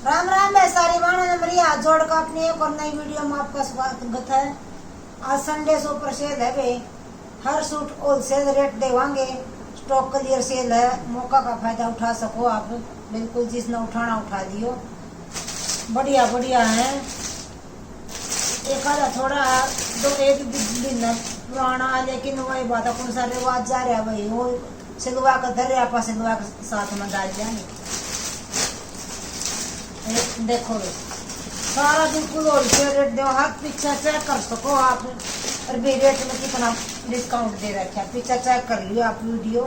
राम राम है सारी बाणों ने मेरी हाथ जोड़ कर अपनी एक और नई वीडियो में आपका स्वागत है। आज संडे सुपर सेल है वे, हर सूट होलसेल रेट देवांगे। स्टॉक क्लियर सेल है, मौका का फायदा उठा सको आप। बिल्कुल जिसने उठाना उठा दियो, बढ़िया बढ़िया है। एक आधा थोड़ा एक दिन पुराना, लेकिन वही बात कौन सा रिवाज जा रहा है भाई, वो सिलवा कर धर रहा सिलवा के साथ में डाल जाएंगे। देखो सारा बिल्कुल होलसेल रेट दो, हाथ पीछे चेक कर सको आप। और भी रेट में कितना डिस्काउंट दे रखा है, पीछे चेक कर लियो आप वीडियो,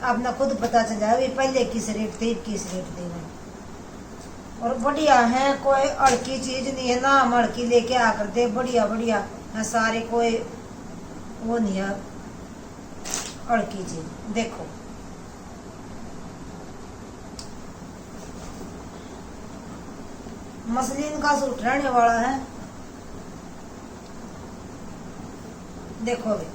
आपने खुद पता चल जाए पहले किस रेट थे किस रेट दे रहे। और बढ़िया है, कोई अड़की चीज नहीं है ना, हम अड़की लेके आकर दे। बढ़िया बढ़िया है सारे, कोई वो नहीं है अड़की चीज। देखो मसलिन का सूट रहने वाला है। देखो भी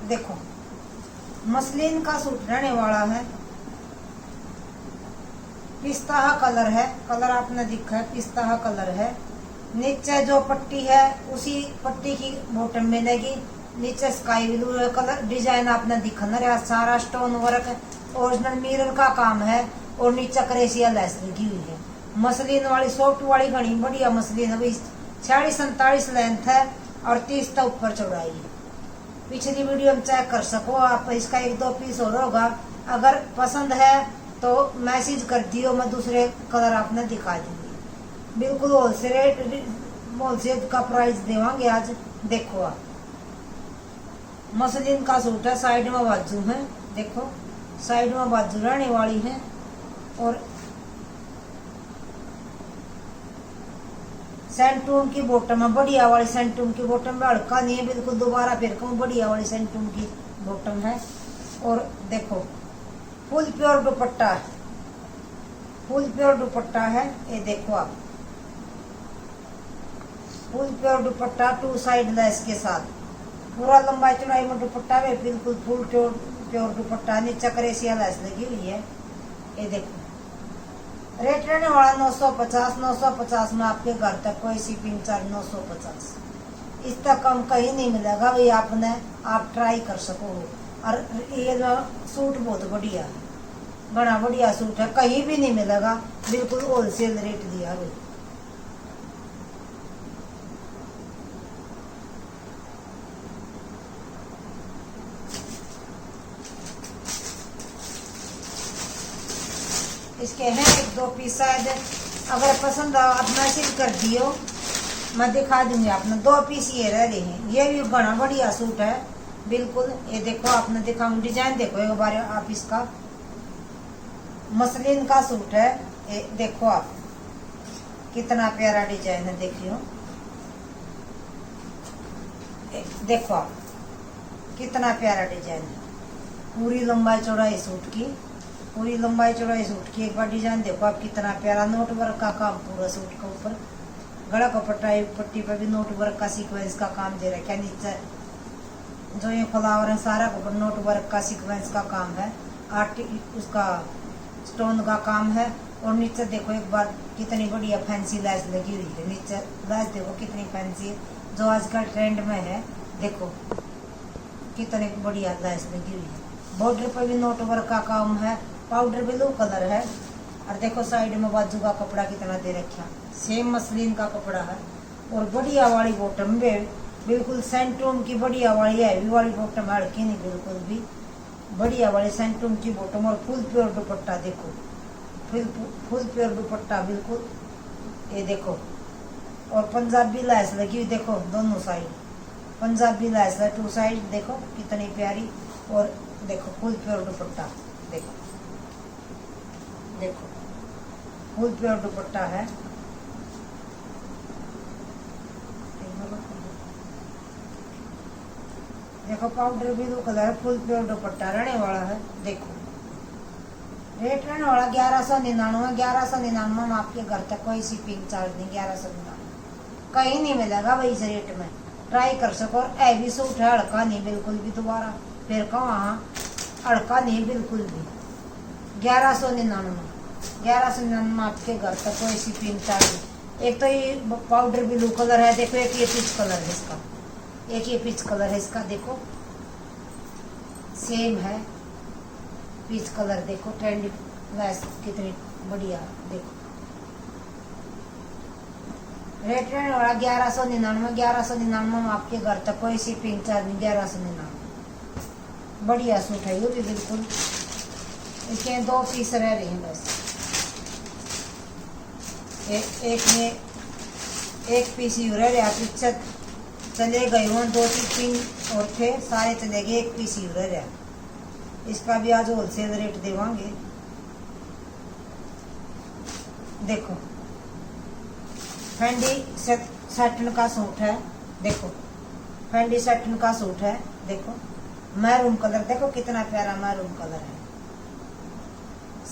देखो मसलिन का सूट रहने वाला है। पिस्ता कलर है, कलर आपने दिखा है पिस्ता कलर है। नीचे जो पट्टी है उसी पट्टी की बॉटम मिलेगी। नीचे स्काई ब्लू कलर डिजाइन आपने दिखा ना, सारा स्टोन वर्क ओरिजिनल मिरर का काम है। और नीचे क्रेसिया लेस लगी हुई है। मसलिन वाली सॉफ्ट वाली घनी बढ़िया मसलिन है। 46-47 लेंथ है और 30 तक ऊपर चौड़ाई है। पिछली वीडियो में चेक कर सको आप, इसका 1-2 पीस और होगा। अगर पसंद है तो मैसेज कर दियो, मैं दूसरे कलर आपने दिखा दूंगी। बिल्कुल होलसेल का प्राइस देवांगे आज। देखो आप मसलिन का सूट है, साइड में बाजू है। देखो साइड में बाजू रहने वाली है। और सेंटूम की बॉटम है, बढ़िया वाली सेंटूम की बॉटम में, हड़का नहीं है बिल्कुल। दोबारा फिर कहूँ बढ़िया वाली सेंटूम की बॉटम है। और देखो फुल प्योर दुपट्टा है, फुल प्योर दुपट्टा है। ये देखो आप फुल प्योर दुपट्टा 2 साइड लेस के साथ, पूरा लंबाई चौड़ाई में दुपट्टा है। बिल्कुल फुल प्योर दुपट्टा, नीचे क्रेसिया लेस लगी हुई है। ये देखो रेट रहने वाला 950 में आपके घर तक कोई शिपिंग चार्ज 950। इस तक कम कहीं नहीं मिलेगा भाई, आपने आप ट्राई कर सको। और ये सूट बहुत बढ़िया है, बड़ा बढ़िया सूट है, कहीं भी नहीं मिलेगा। बिल्कुल होलसेल रेट दिया भाई। इसके हैं 1-2 पीस शायद, अगर पसंद आओ आप मैसेज कर दियो, मैं दिखा दूंगी आपने। 2 पीस ये रह रहे हैं। ये भी बड़ा बढ़िया सूट है बिल्कुल। ये देखो आपने दिखाऊं डिजाइन, देखो एक बार आप इसका। मसलिन का सूट है, ये देखो आप कितना प्यारा डिजाइन है। देखियो देखो आप कितना प्यारा डिजाइन है। पूरी लंबाई चौड़ाई सूट की, पूरी लंबाई चौड़ाई सूट की। एक बार डिजाइन देखो आप कितना प्यारा, नोट वर्क का काम पूरा सूट के ऊपर। गला का पट्टी पर भी नोट वर्क का सीक्वेंस का काम दे रखा है। नीचे जो ये फ्लावर है सारा ऊपर नोट वर्क का सीक्वेंस का काम है। उसका स्टोन का काम है। और नीचे देखो एक बार कितनी बढ़िया फैंसी लेस लगी हुई है। नीचे लेस देखो कितनी फैंसी, जो आजकल ट्रेंड में है। देखो कितनी बढ़िया लेस लगी हुई है। बॉर्डर पर भी नोट वर्क का काम है। पाउडर ब्लू कलर है। और देखो साइड में बाजू का कपड़ा कितना दे रखा, सेम मसलिन का कपड़ा है। और बढ़िया वाली बॉटम में बिल्कुल सेंटूम की बढ़िया वाली हैवी वाली बॉटम, हड़की नहीं बिल्कुल भी। बढ़िया वाली सेंटूम की बॉटम और फुल प्योर दुपट्टा। देखो फुल प्योर दुपट्टा बिल्कुल। ये देखो और पंजाबी लैस लगी हुई, देखो दोनों साइड पंजाबी लैस है 2 साइड। देखो कितनी प्यारी। और देखो फुल प्योर दुपट्टा, देखो देखो फुल प्योर दुपट्टा है। देखो powder blue colour, full pure दुपट्टा रहने वाला है। देखो रेट रहने वाला 1199। 1199 में आपके घर तक कोई शिपिंग चार्ज नहीं। 1199 कहीं नहीं मिलेगा भाई इस रेट में। ट्राई कर सको। और हैवी सूट है, हड़का नहीं बिल्कुल भी। दोबारा फिर कहो हाँ, हड़का नहीं बिल्कुल भी। 1199। 1199 में आपके घर तक कोई शिपिंग चार्ज नहीं। एक तो ये पाउडर ब्लू कलर है, देखो। एक ये पीच कलर है इसका, एक ये पीच कलर है इसका, देखो सेम है पीच कलर। देखो ट्रेंडी वैस कितनी बढ़िया, देखो। रेट रहने वाला 1199। 1199 में आपके घर तक कोई शिपिंग चार्ज नहीं। 1199 बढ़िया सूट है ये भी बिल्कुल। इसके 2 पीस रह रहे हैं बस। एक पीस ही रह रहा। पीछे चले गए वहाँ 2-3 और थे, सारे चले गए। एक पीस ही रह रहा। इसका भी आज होलसेल रेट देवांगे। देखो फैंडी सैटन का सूट है, देखो फैंडी सैटन का सूट है। देखो मैरून कलर, देखो कितना प्यारा मैरून कलर है।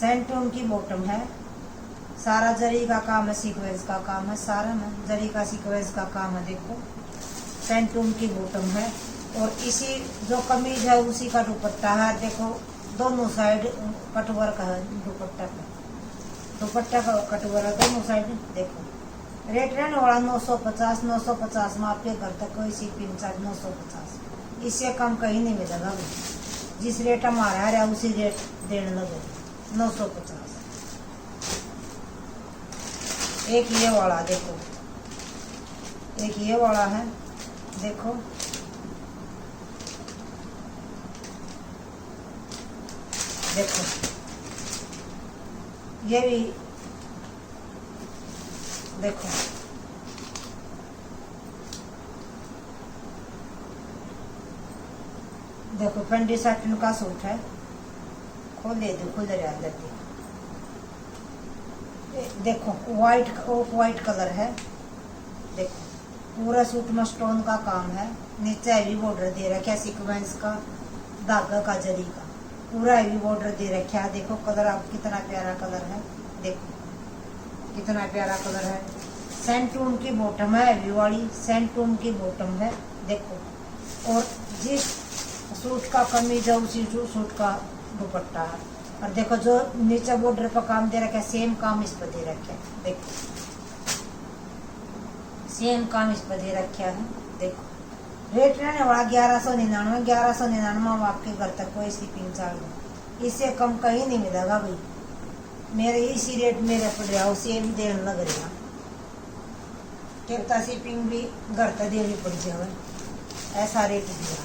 सैंटून की बॉटम है। सारा जरी का काम है, सीक्वेंस का काम है, सारा में जरी का सीक्वेंस का काम है। देखो सैंटून की बॉटम है। और इसी जो कमीज है उसी का दुपट्टा है। देखो दोनों साइड कटवर्क है दुपट्टा का। दुपट्टा का कटवर्क है दोनों साइड। देखो रेट रहने वाला 950। 950 में आपके घर तक कोई शिपिंग चार्ज 950। इससे कम कहीं नहीं मिलेगा। जिस रेट हमारा है उसी रेट देने लगे 950। एक ये वाला देखो, एक ये वाला है, देखो देखो ये भी देखो। देखो फैंडी सैटिन का सूट है। खोले दो, खुल रहा है। देखो व्हाइट ऑफ व्हाइट कलर है। देखो पूरा सूट में स्टोन का काम है। नीचे हैवी बॉर्डर दे रखा है सीक्वेंस का, धागा का, जरी का। पूरा हैवी बॉर्डर दे रखा है। देखो कलर आप कितना प्यारा कलर है। देखो कितना प्यारा कलर है। सैंटून की बॉटम है, हैवी वाली सैंटून की बॉटम है। देखो और जिस सूट का कमीज है उसी सूट का दुपट्टा है। और देखो जो नीचे बॉर्डर पर काम दे रखा है सेम काम इस पर दे रखा है। देखो सेम काम इस पर दे रखा है। देखो रेट रहने वाला 1199। 1199 में आपके घर तक कोई शिपिंग चार्ज नहीं। इससे कम कहीं नहीं मिलेगा भाई। मेरे इसी रेट मेरे पड़ रहा, उसे भी देने लग रहा। कितना शिपिंग भी घर तक देनी पड़ जाए, ऐसा रेट दिया।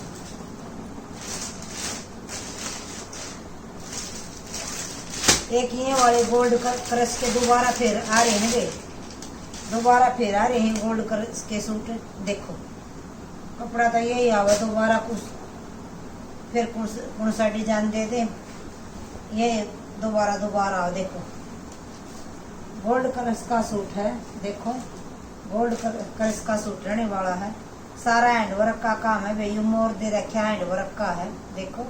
एक ये वाले गोल्ड क्रश के दोबारा फिर आ रहे हैं वे, दोबारा फिर आ रहे हैं गोल्ड क्रश के सूट। देखो कपड़ा तो यही आवा, दोबारा कुछ फिर कौन सा डिजाइन दे दे, ये दोबारा आओ। देखो गोल्ड क्रश का सूट है। देखो गोल्ड क्रश का सूट रहने वाला है। सारा हैंडवर्क का काम है भाई। मोर दे रखा है, हैंडवर्क का है। देखो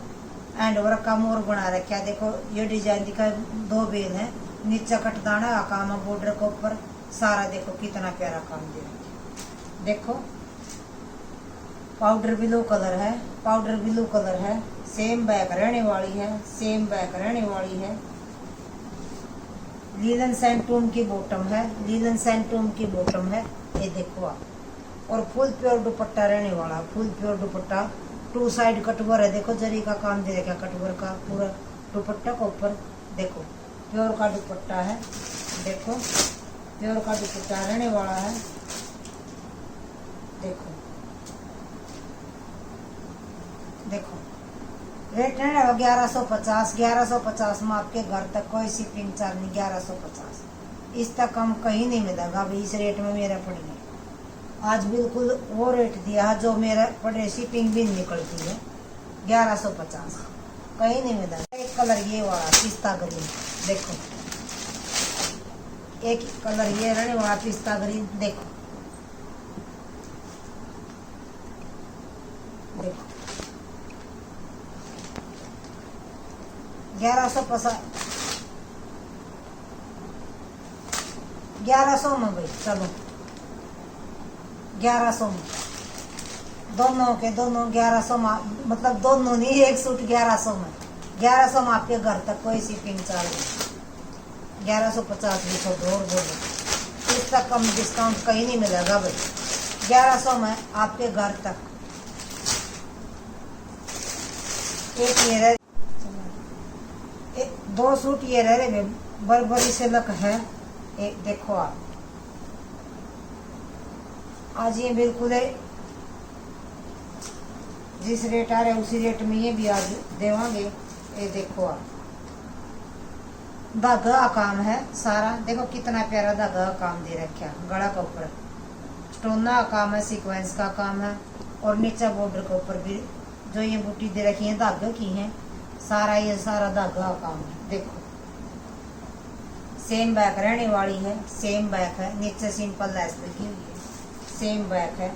हैंडवर्क का मोर बना रखा है। देखो ये डिजाइन दिखा, 2 बेल है। नीचे कटदाना का काम है बॉर्डर के ऊपर सारा। देखो कितना प्यारा काम दे रखा। देखो पाउडर ब्लू कलर है, पाउडर ब्लू कलर है। सेम बैक रहने वाली है, सेम बैक रहने वाली है। लीलन सैंटून की बॉटम है, लीलन सैंटून की बॉटम है। ये देखो आप। और फुल प्योर दुपट्टा रहने वाला, फुल प्योर दुपट्टा। 2 साइड कटवर है। देखो जरी का काम दे रखा कटवर का पूरा दुपट्टा के ऊपर। देखो प्योर का दुपट्टा है। देखो प्योर का दुपट्टा रहने वाला है। देखो देखो रेट है 1150। 1150 में आपके घर तक कोई शिपिंग चार्ज नहीं। 1150 इस तक कम कहीं नहीं मिलेगा अभी इस रेट में मेरा पड़ी है। आज बिल्कुल वो रेट दिया जो मेरा पड़े, शिपिंग भी निकलती है। 1150 कहीं नहीं मिलेगा। एक कलर ये वाला पिस्ता ग्रीन, देखो एक कलर ये रहने वाला पिस्ता ग्रीन। देखो देखो 1150 1100 में भाई, चलो 1100 में दोनों के दोनों 1100 में, मतलब दोनों नहीं, एक सूट 1100 में। 1100 में आपके घर तक कोई शिपिंग चार्ज नहीं। 1150 भी तो और बोलो, इस तक कम डिस्काउंट कहीं नहीं मिलेगा भाई। 1100 में आपके घर तक। एक ये रह, दो सूट ये रह रहे बरबरी से लक है। एक देखो आप, आज ये बिल्कुल है, जिस रेट आ रहे उसी रेट में ये भी आज देवांगे। ये देखो आप, धागा का काम है सारा, देखो कितना प्यारा धागा का काम दे रखा है। गला के ऊपर स्टोना का काम है, सीक्वेंस का काम है, और नीचे बॉर्डर के ऊपर भी जो ये बूटी दे रखी है धागे की है, सारा ये सारा धागा का काम है। देखो सेम बैक रहने वाली है, सेम बैक है, नीचे सिंपल लेस लगी हुई है, सेम बैक है।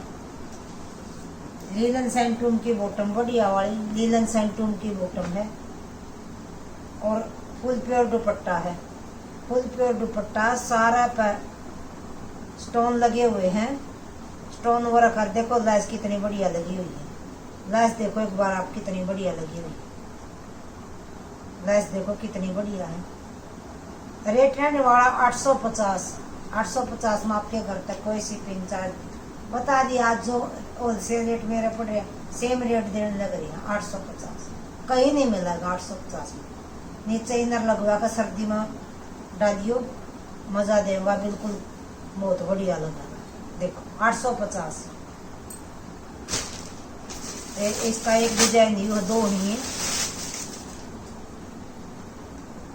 लीलन सेंटूम की बॉटम, बढ़िया वाली लीलन सेंटूम की बॉटम है, और फुल प्योर दुपट्टा है। फुल प्योर दुपट्टा, सारा पर स्टोन लगे हुए हैं, स्टोन वर्क कर। देखो लेस कितनी बढ़िया लगी हुई है, लेस देखो एक बार आप, कितनी बढ़िया लगी हुई है लेस, देखो कितनी बढ़िया है। रेट रहने वाला 850। 850 में आपके घर तक कोई शिपिंग चार्ज बता दिया। आज जो होलसेल रेट मेरे पड़ रहा, सेम रेट देने लग रही है 850, कहीं नहीं मिलेगा 850 में। नीचे इनर लगवा कर सर्दी में डालियो, मजा देगा, बिल्कुल बहुत बढ़िया लगेगा। देखो 850। इसका एक डिजाइन ही, दो ही है।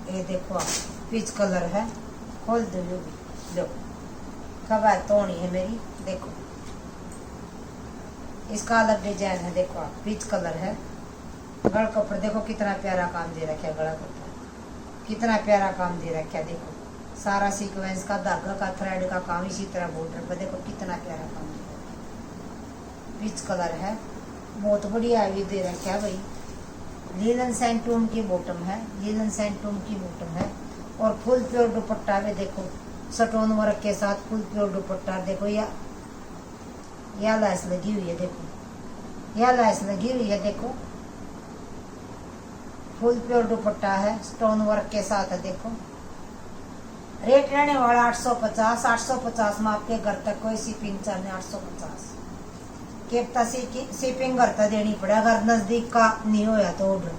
ये देखो आप, पीच कलर है, खोल दो भी, देखो कबाय तोड़ी है मेरी। देखो इसका अलग डिजाइन है, देखो आप, पीच कलर है। गल के ऊपर देखो कितना प्यारा काम दे रखा है, गला के ऊपर कितना प्यारा काम दे रखा है। देखो सारा सीक्वेंस का, धागा का, थ्रेड का काम, इसी तरह बॉर्डर पर देखो कितना प्यारा काम दे रखा है। पीच कलर है, बहुत बढ़िया भी दे रखा है भाई। लीलन सेंटूम की बॉटम है, लीलन सेंटूम की बॉटम है, और फुल प्योर दुपट्टा में देखो स्टोन वर्क के साथ फुल प्योर दुपट्टा। देखो या लैस लगी हुई है, देखो या लैस लगी हुई है, देखो फुल प्योर दुपट्टा है, स्टोन वर्क के साथ है। देखो रेट रहने वाला 850। 850 में आपके घर तक कोई शिपिंग चार्ज नहीं। 850 केवता शिपिंग घर तक देनी पड़े, अगर नजदीक का नहीं होया तो ऑर्डर।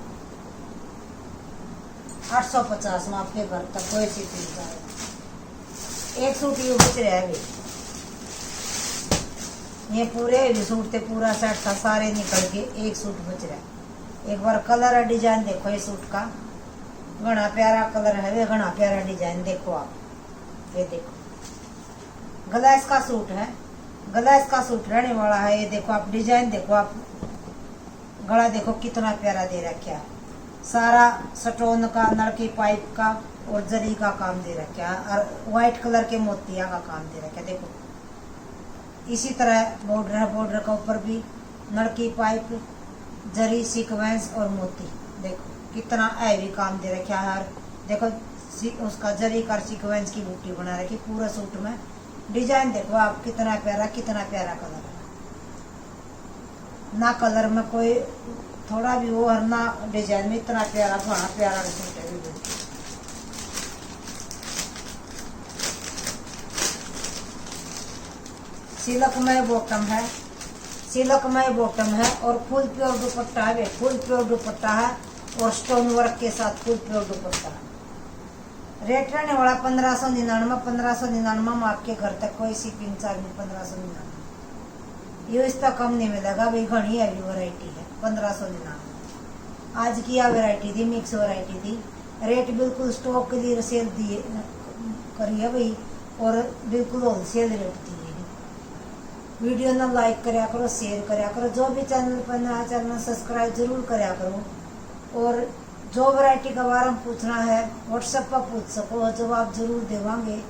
850 में आपके घर तक कोई शिपिंग चार्ज। एक सूट ये बच रहा है, ये पूरे सूट थे, पूरा सेट था, सारे निकल के एक सूट बच रहा है। एक बार कलर और डिजाइन देखो ये सूट का, घना प्यारा कलर है, वे घना प्यारा डिजाइन। देखो आप, ये देखो गला इसका सूट है, गला इसका सूट रहने वाला है। ये देखो आप, डिजाइन देखो आप, गला देखो कितना प्यारा दे रखा है, सारा स्टोन का, नलकी पाइप का और जरी का काम दे रखा है, और व्हाइट कलर के मोतिया का काम दे रखा है। देखो इसी तरह बॉर्डर है, बॉर्डर के ऊपर भी नलकी पाइप, जरी, सीक्वेंस और मोती। देखो कितना हैवी काम दे रखा है। देखो उसका जरी का सीक्वेंस की बूटी बना रखी पूरा सूट में। डिजाइन देखो आप, कितना प्यारा कलर है ना, कलर में कोई थोड़ा भी वो और ना डिजाइन में, इतना प्यारा बड़ा प्यारा सूट है। सिल्क में बॉटम है, सिल्क में बॉटम है, और फुल प्योर दुपट्टा है, फुल प्योर दुपट्टा है, और स्टोन वर्क के साथ फुल प्योर दुपट्टा है। रेट रहने वाला 1599। 1599 में आपके घर तक कोई शिपिंग चार्ज नहीं। 1599 ये इसका कम नहीं मिलेगा भाई, घनी हैवी वैरायटी है। 1599 आज की यह वैरायटी थी, मिक्स वैरायटी थी। रेट बिल्कुल स्टॉक के लिए सेल दिए करी है भाई, और बिल्कुल होलसेल रेट दिए है। वीडियो ना लाइक कराया करो, शेयर कराया करो, जो भी चैनल पर नया चैनल सब्सक्राइब जरूर कराया करो, और जो वैरायटी का बारे में पूछना है व्हाट्सएप पर पूछ सको, जवाब जरूर देवांगे।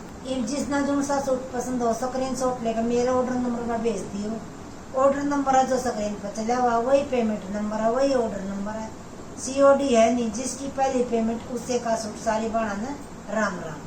जिसना जो सा सूट पसंद हो स्क्रीनशॉट लेकर मेरे ऑर्डर नंबर पर भेज दियो। ऑर्डर नंबर है जो स्क्रीन पर चला हुआ, वही पेमेंट नंबर है, वही ऑर्डर नंबर है। COD है नहीं, जिसकी पहली पेमेंट उससे का सूट सारी बनाना। राम राम।